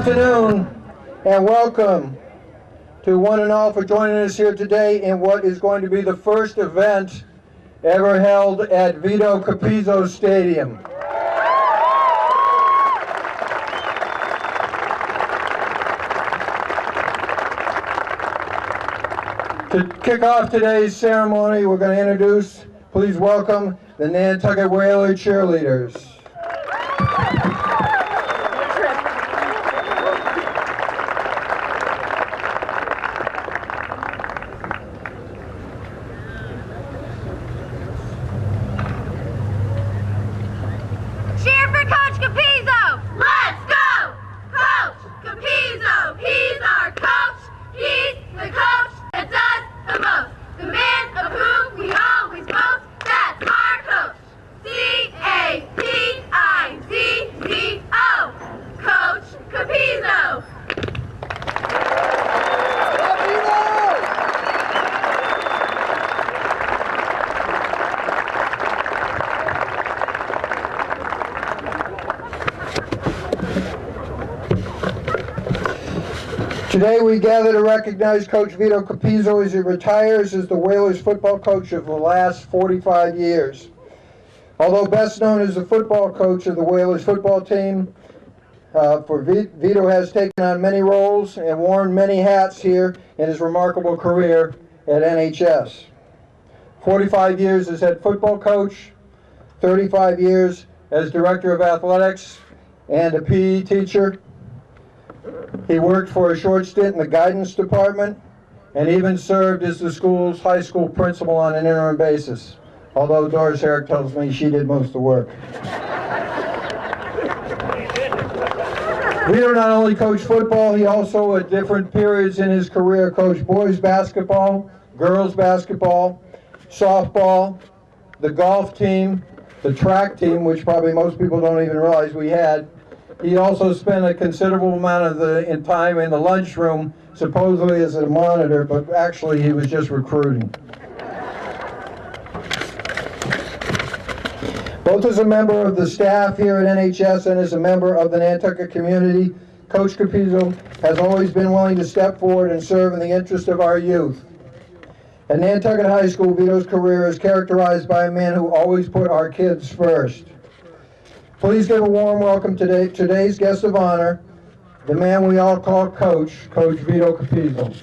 afternoon and welcome to one and all for joining us here today in what is going to be the first event ever held at Vito Capizzo Stadium. To kick off today's ceremony, we're going to introduce, please welcome the Nantucket Whaler cheerleaders. Cheer for Coach Capizzo! Let's go! Coach Capizzo! He's our coach! He's the coach that does the most. The man of whom we always boast. That's our coach! C-A-P-I-Z-Z-O! Coach Capizzo! Today we gather to recognize Coach Vito Capizzo as he retires as the Whalers football coach of the last 45 years. Although best known as the football coach of the Whalers football team, Vito has taken on many roles and worn many hats here in his remarkable career at NHS. 45 years as head football coach, 35 years as director of athletics and a PE teacher. He worked for a short stint in the guidance department and even served as the school's high school principal on an interim basis, although Doris Herrick tells me she did most of the work. Vito not only coached football, he also at different periods in his career coached boys basketball, girls basketball, softball, the golf team, the track team, which probably most people don't even realize we had. He also spent a considerable amount of the time in the lunchroom, supposedly as a monitor, but actually he was just recruiting. Both as a member of the staff here at NHS and as a member of the Nantucket community, Coach Capizzo has always been willing to step forward and serve in the interest of our youth. At Nantucket High School, Vito's career is characterized by a man who always put our kids first. Please give a warm welcome to today's guest of honor, the man we all call Coach Vito Capizzo.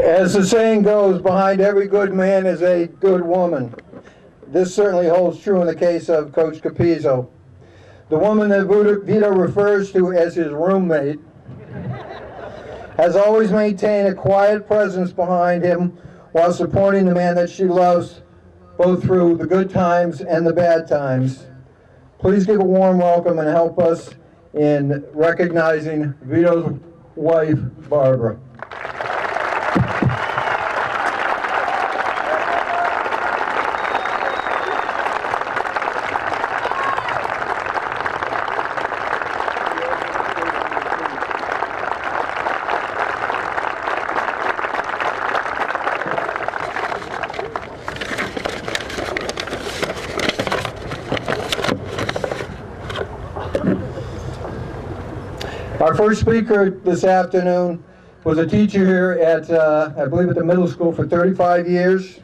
As the saying goes, behind every good man is a good woman. This certainly holds true in the case of Coach Capizzo. The woman that Vito refers to as his roommate has always maintained a quiet presence behind him while supporting the man that she loves both through the good times and the bad times. Please give a warm welcome and help us in recognizing Vito's wife, Barbara. Our first speaker this afternoon was a teacher here at, I believe at the middle school for 35 years.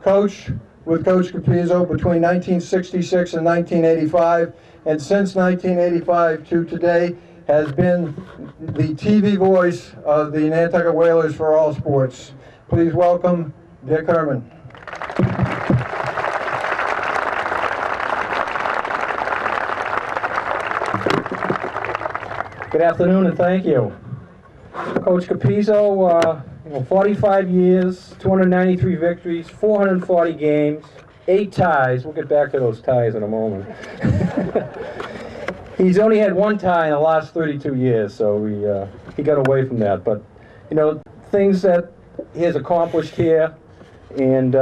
Coach with Coach Capizzo between 1966 and 1985, and since 1985 to today has been the TV voice of the Nantucket Whalers for all sports. Please welcome Dick Herman. Good afternoon and thank you. Coach Capizzo, 45 years, 293 victories, 440 games, 8 ties. We'll get back to those ties in a moment. He's only had 1 tie in the last 32 years, so he got away from that. But, you know, things that he has accomplished here, and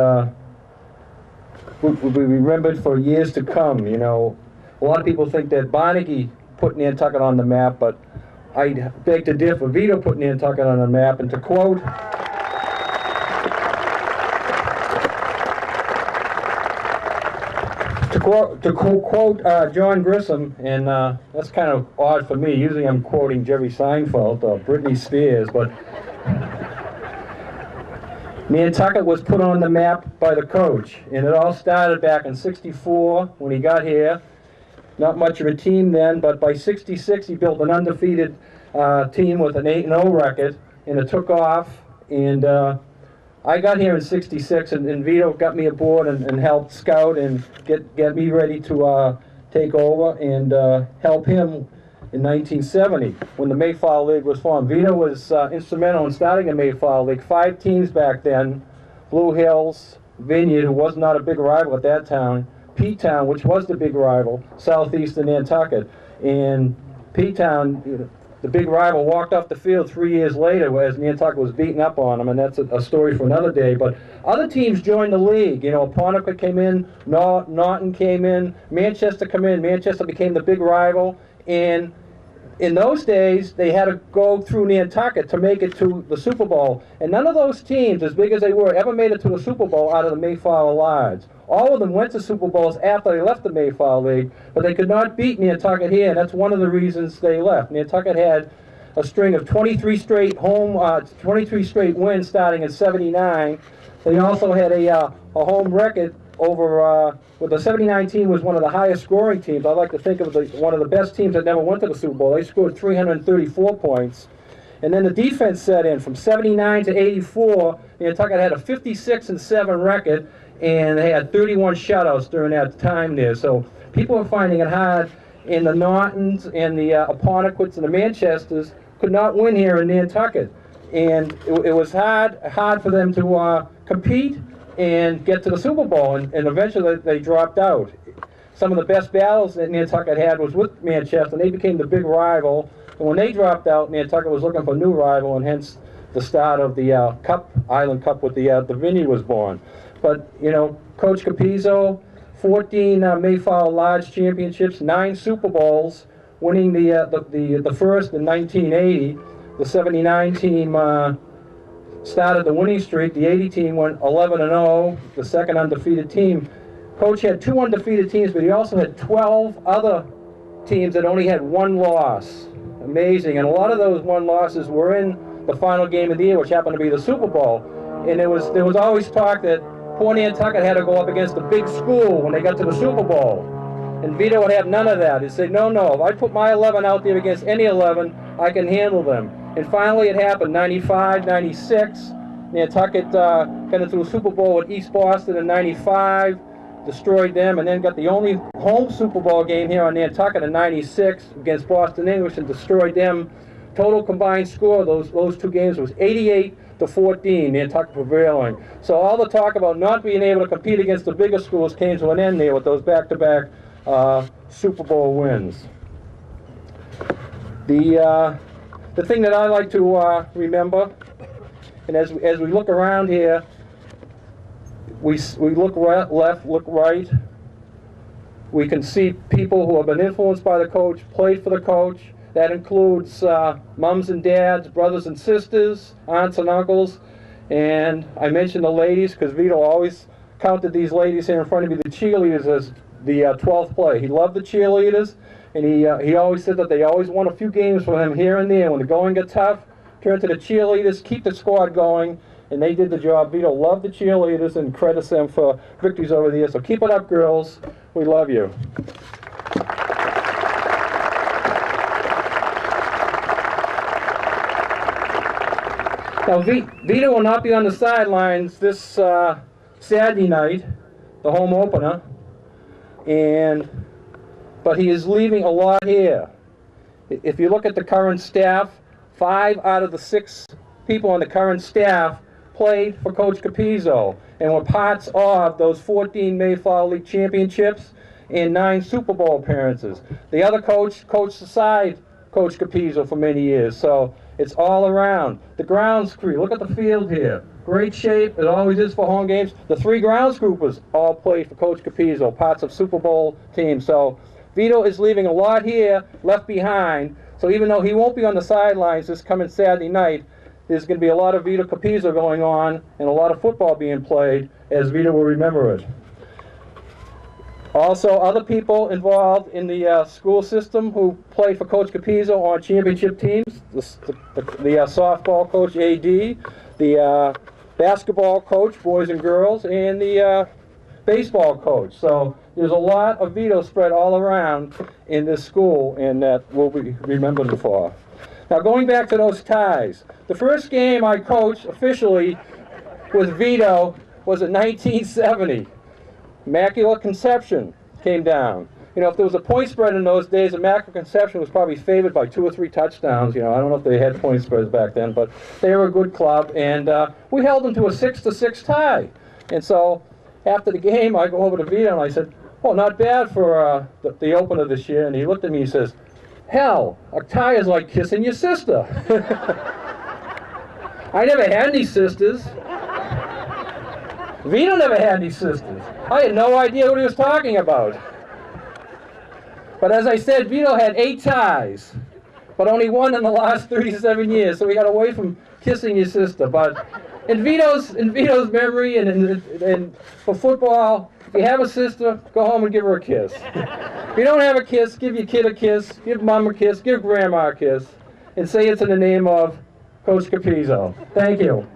will be remembered for years to come. You know, a lot of people think that Barnegie put Nantucket on the map, but I beg to differ. Vito put Nantucket on the map, and to quote John Grissom, and that's kind of odd for me. Usually I'm quoting Jerry Seinfeld or Britney Spears, but Nantucket was put on the map by the coach, and it all started back in '64 when he got here. Not much of a team then, but by '66 he built an undefeated team with an 8-0 record, and it took off. And I got here in '66, and Vito got me aboard and helped scout and get me ready to take over and help him in 1970 when the Mayflower League was formed. Vito was instrumental in starting the Mayflower League. 5 teams back then: Blue Hills, Vineyard, who was not a big rival at that time, P-Town, which was the big rival, Southeastern Nantucket. And P-Town, you know, the big rival, walked off the field 3 years later as Nantucket was beating up on them, and that's a story for another day. But other teams joined the league. You know, Ponica came in, Norton came in, Manchester came in. Manchester became the big rival, and in those days, they had to go through Nantucket to make it to the Super Bowl. And none of those teams, as big as they were, ever made it to the Super Bowl out of the Mayflower Lodge. All of them went to Super Bowls after they left the Mayflower League, but they could not beat Nantucket here, and that's one of the reasons they left. Nantucket had a string of 23 straight wins starting in '79. They also had a home record over, well, the '79 team was one of the highest scoring teams. I like to think of one of the best teams that never went to the Super Bowl. They scored 334 points. And then the defense set in. From '79 to '84, Nantucket had a 56-7 record, and they had 31 shutouts during that time there. So people are finding it hard, and the Nortons and the Apponequets and the Manchesters could not win here in Nantucket. And it was hard for them to compete and get to the Super Bowl, and eventually they dropped out. Some of the best battles that Nantucket had was with Manchester, and they became the big rival. And when they dropped out, Nantucket was looking for a new rival, and hence the start of the Island Cup with the Vineyard was born. But, you know, Coach Capizzo, 14 Mayflower Lodge championships, 9 Super Bowls, winning the first in 1980. The '79 team started the winning streak. The '80 team went 11-0, the second undefeated team. Coach had 2 undefeated teams, but he also had 12 other teams that only had 1 loss. Amazing. And a lot of those 1 losses were in the final game of the year, which happened to be the Super Bowl. And there was always talk that poor Nantucket had to go up against a big school when they got to the Super Bowl. And Vito would have none of that. He'd say, no, if I put my 11 out there against any 11, I can handle them. And finally it happened, 95, 96. Nantucket got into a Super Bowl with East Boston in 95, destroyed them, and then got the only home Super Bowl game here on Nantucket in 96 against Boston English and destroyed them. Total combined score of those 2 games was 88-14, Nantucket prevailing. So all the talk about not being able to compete against the bigger schools came to an end there with those back-to-back Super Bowl wins. The thing that I like to remember, and as we look around here, we look left, look right. We can see people who have been influenced by the coach, played for the coach. That includes mums and dads, brothers and sisters, aunts and uncles. And I mentioned the ladies because Vito always counted these ladies here in front of me, the cheerleaders, as the 12th play. He loved the cheerleaders, and he always said that they always won a few games for him here and there. When the going got tough, turn to the cheerleaders, keep the squad going, and they did the job. Vito loved the cheerleaders and credits them for victories over the years. So keep it up, girls. We love you. Now, Vito will not be on the sidelines this Saturday night, the home opener, but he is leaving a lot here. If you look at the current staff, 5 out of the 6 people on the current staff played for Coach Capizzo and were parts of those 14 Mayflower League championships and 9 Super Bowl appearances. The other coach coached aside Coach Capizzo for many years, so it's all around. The grounds crew, look at the field here. Great shape, it always is for home games. The 3 groundskeepers all played for Coach Capizzo, parts of Super Bowl teams. So Vito is leaving a lot here left behind. So even though he won't be on the sidelines this coming Saturday night, there's going to be a lot of Vito Capizzo going on and a lot of football being played as Vito will remember it. Also, other people involved in the school system who played for Coach Capizzo on championship teams, the softball coach, AD, the basketball coach, boys and girls, and the baseball coach. So there's a lot of Vito spread all around in this school, and that we'll be remembered for. Now, going back to those ties, the first game I coached officially with Vito was in 1970. Immaculate Conception came down. You know, if there was a point spread in those days, Immaculate Conception was probably favored by 2 or 3 touchdowns. You know, I don't know if they had point spreads back then, but they were a good club, and we held them to a 6-6 tie. And so after the game, I go over to Vito and I said, "Well, not bad for the opener this year." And he looked at me and he says, "Hell, a tie is like kissing your sister." I never had any sisters. Vito never had any sisters. I had no idea what he was talking about. But as I said, Vito had 8 ties, but only 1 in the last 37 years, so we got away from kissing your sister. But in Vito's memory and for football, if you have a sister, go home and give her a kiss. If you don't have a kiss, give your kid a kiss, give mom a kiss, give grandma a kiss, and say it's in the name of Coach Capizzo. Thank you.